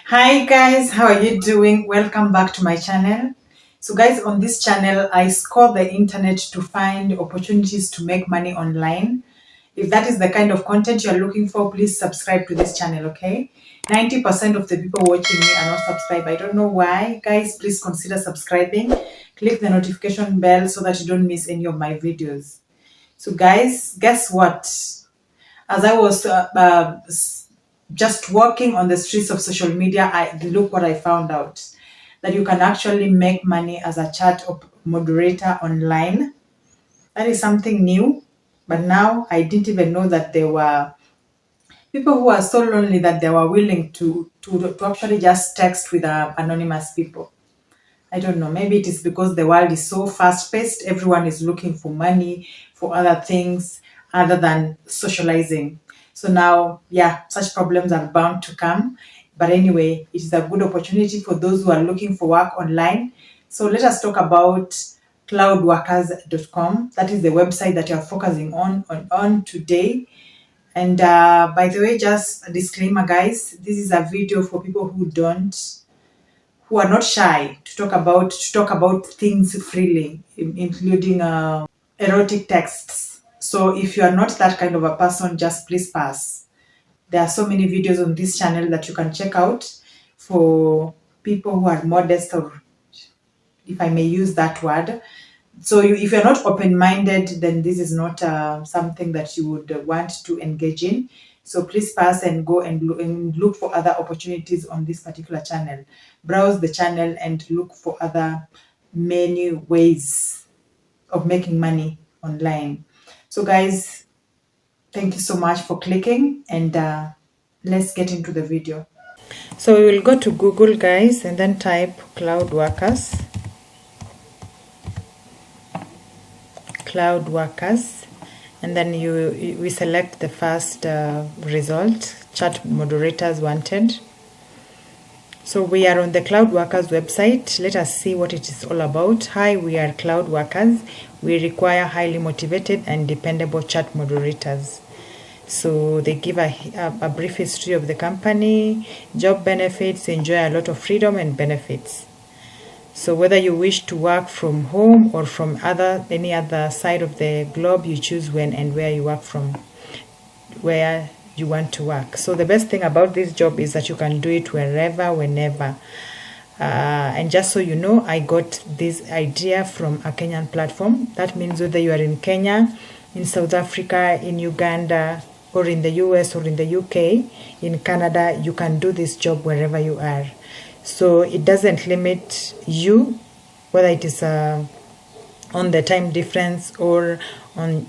Hi guys, how are you doing? Welcome back to my channel. So guys, on this channel I scour the internet to find opportunities to make money online. If that is the kind of content you're looking for, please subscribe to this channel, okay? 90% of the people watching me are not subscribed. I don't know why. Guys, please consider subscribing. Click the notification bell so that you don't miss any of my videos. So guys, guess what? As I was just walking on the streets of social media, look what I found out, that you can actually make money as a moderator online. That is something new, but now I didn't even know that there were people who are so lonely that they were willing to actually just text with anonymous people. I don't know. Maybe it is because the world is so fast paced. Everyone is looking for money, for other things other than socializing. So now, yeah, such problems are bound to come. But anyway, it is a good opportunity for those who are looking for work online. So let us talk about cloudworkers.com. That is the website that you're focusing on today. And by the way, just a disclaimer, guys, this is a video for people who are not shy to talk about things freely, including erotic texts. So if you are not that kind of a person, just please pass. There are so many videos on this channel that you can check out for people who are modest, or if I may use that word. So if you're not open-minded, then this is not something that you would want to engage in. So please pass and go and look for other opportunities on this particular channel. Browse the channel and look for other many ways of making money online. So guys, thank you so much for clicking, and let's get into the video. So we will go to Google, guys, and then type cloud workers. And then we select the first result, chat moderators wanted. So we are on the Cloud Workers website. Let us see what it is all about. Hi, we are Cloud Workers. We require highly motivated and dependable chat moderators. So they give a brief history of the company, job benefits, enjoy a lot of freedom and benefits. So whether you wish to work from home or from any other side of the globe, you choose when and where you work from, where you want to work. So the best thing about this job is that you can do it wherever, whenever. And just so you know, I got this idea from a Kenyan platform. That means whether you are in Kenya, in South Africa, in Uganda, or in the US or in the UK, in Canada, you can do this job wherever you are. So it doesn't limit you, whether it is on the time difference or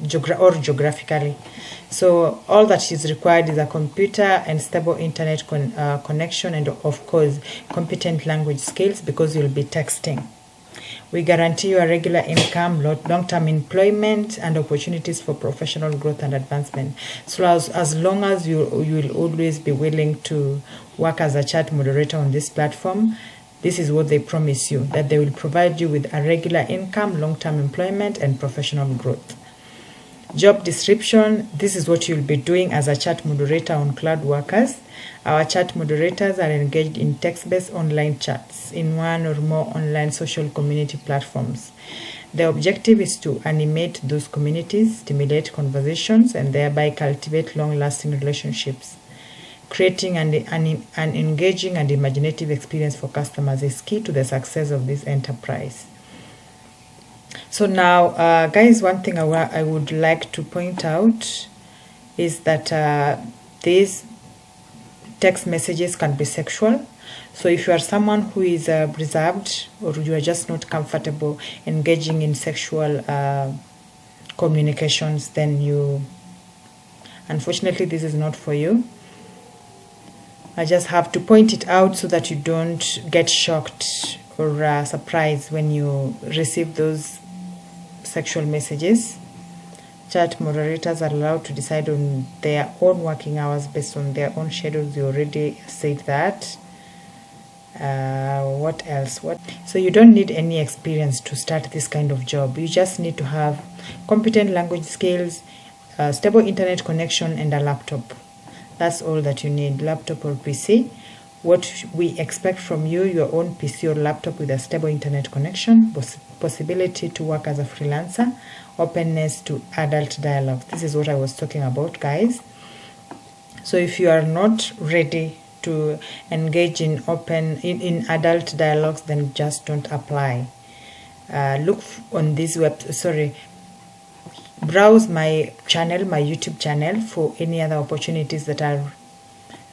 geographically. So all that is required is a computer and stable internet connection, and of course competent language skills, because you'll be texting. We guarantee you a regular income, long-term employment, and opportunities for professional growth and advancement. So as long as you will always be willing to work as a chat moderator on this platform, this is what they promise you, that they will provide you with a regular income, long-term employment, and professional growth. Job description: this is what you'll be doing as a chat moderator on Cloud Workers. Our chat moderators are engaged in text-based online chats in one or more online social community platforms. The objective is to animate those communities, stimulate conversations, and thereby cultivate long-lasting relationships. Creating an engaging and imaginative experience for customers is key to the success of this enterprise. So now, guys, one thing I would like to point out is that these text messages can be sexual. So if you are someone who is reserved, or you are just not comfortable engaging in sexual communications, then unfortunately, this is not for you. I just have to point it out so that you don't get shocked or surprised when you receive those sexual messages. Chat moderators are allowed to decide on their own working hours based on their own schedules. You already said that. What else? So you don't need any experience to start this kind of job. You just need to have competent language skills, stable internet connection, and a laptop. That's all that you need, laptop or PC. what we expect from you: your own PC or laptop with a stable internet connection, possibility to work as a freelancer, openness to adult dialogue. This is what I was talking about, guys. So if you are not ready to engage in adult dialogues, then just don't apply. Look on this browse my channel, my YouTube channel, for any other opportunities that are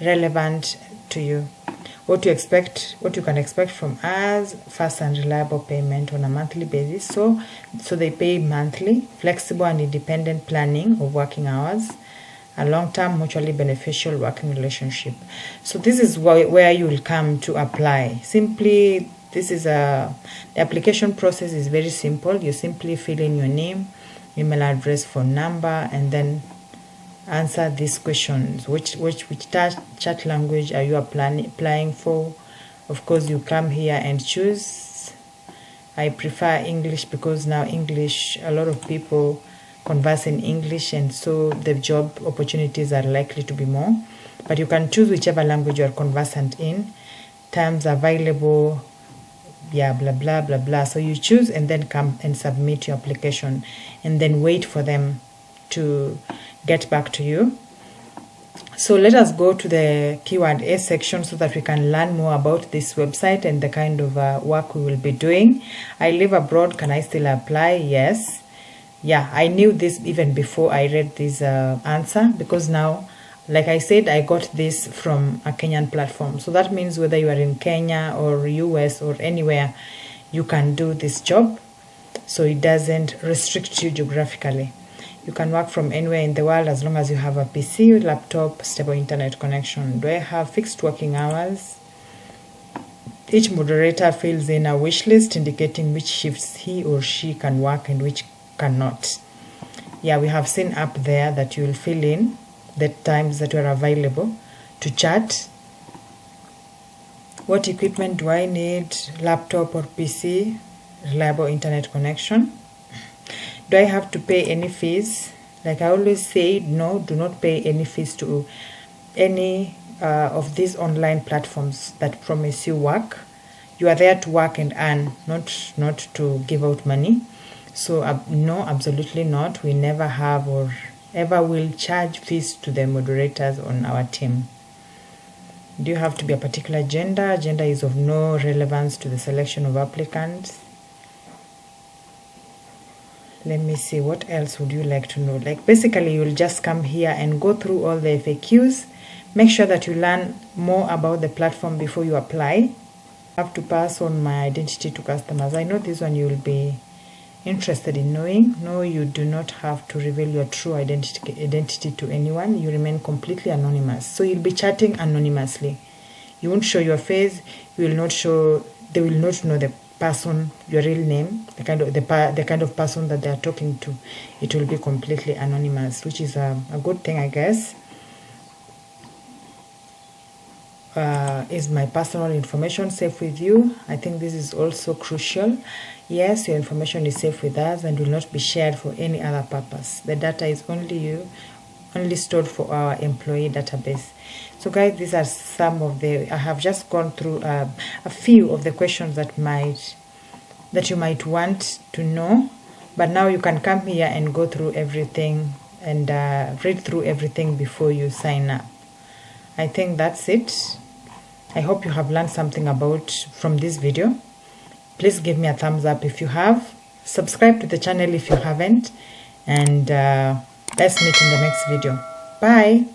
relevant to you. What you can expect from us: fast and reliable payment on a monthly basis. So they pay monthly, flexible and independent planning of working hours, a long-term mutually beneficial working relationship. So this is where you will come to apply. Simply, the application process is very simple. You simply fill in your name, email address, phone number, and then answer these questions. Which chat language are you applying for? Of course, you come here and choose. I prefer English because now English, a lot of people converse in English, and so the job opportunities are likely to be more. But you can choose whichever language you are conversant in. Terms available, yeah, blah blah blah blah. So you choose and then come and submit your application, and then wait for them to get back to you. So let us go to the Q&A section so that we can learn more about this website and the kind of work we will be doing. I live abroad, can I still apply? Yes. Yeah, I knew this even before I read this answer, because now, like I said, I got this from a Kenyan platform. So that means whether you are in Kenya or US or anywhere, you can do this job. So it doesn't restrict you geographically. You can work from anywhere in the world as long as you have a PC, laptop, stable internet connection. Do I have fixed working hours? Each moderator fills in a wish list indicating which shifts he or she can work and which cannot. Yeah, we have seen up there that you will fill in the times that you are available to chat. What equipment do I need? Laptop or PC, reliable internet connection. Do I have to pay any fees? Like I always say, no, do not pay any fees to any of these online platforms that promise you work. You are there to work and earn, not to give out money. So no, absolutely not. We never have or ever will charge fees to the moderators on our team. Do you have to be a particular gender? Gender is of no relevance to the selection of applicants. Let me see, what else would you like to know? Like basically you'll just come here and go through all the FAQs. Make sure that you learn more about the platform before you apply. I have to pass on my identity to customers. I know this one you'll be interested in knowing. No, you do not have to reveal your true identity to anyone. You remain completely anonymous. So you'll be chatting anonymously. You won't show your face. You will not show. They will not know the person, your real name, the kind of person that they are talking to. It will be completely anonymous, which is a good thing, I guess. Is my personal information safe with you? I think this is also crucial. Yes, your information is safe with us and will not be shared for any other purpose. The data is only stored for our employee database. So guys, these are some of I have just gone through a few of the questions that you might want to know, but now you can come here and go through everything and read through everything before you sign up. I think that's it. I hope you have learned something from this video. Please give me a thumbs up if you have. Subscribe to the channel if you haven't. And let's meet in the next video. Bye.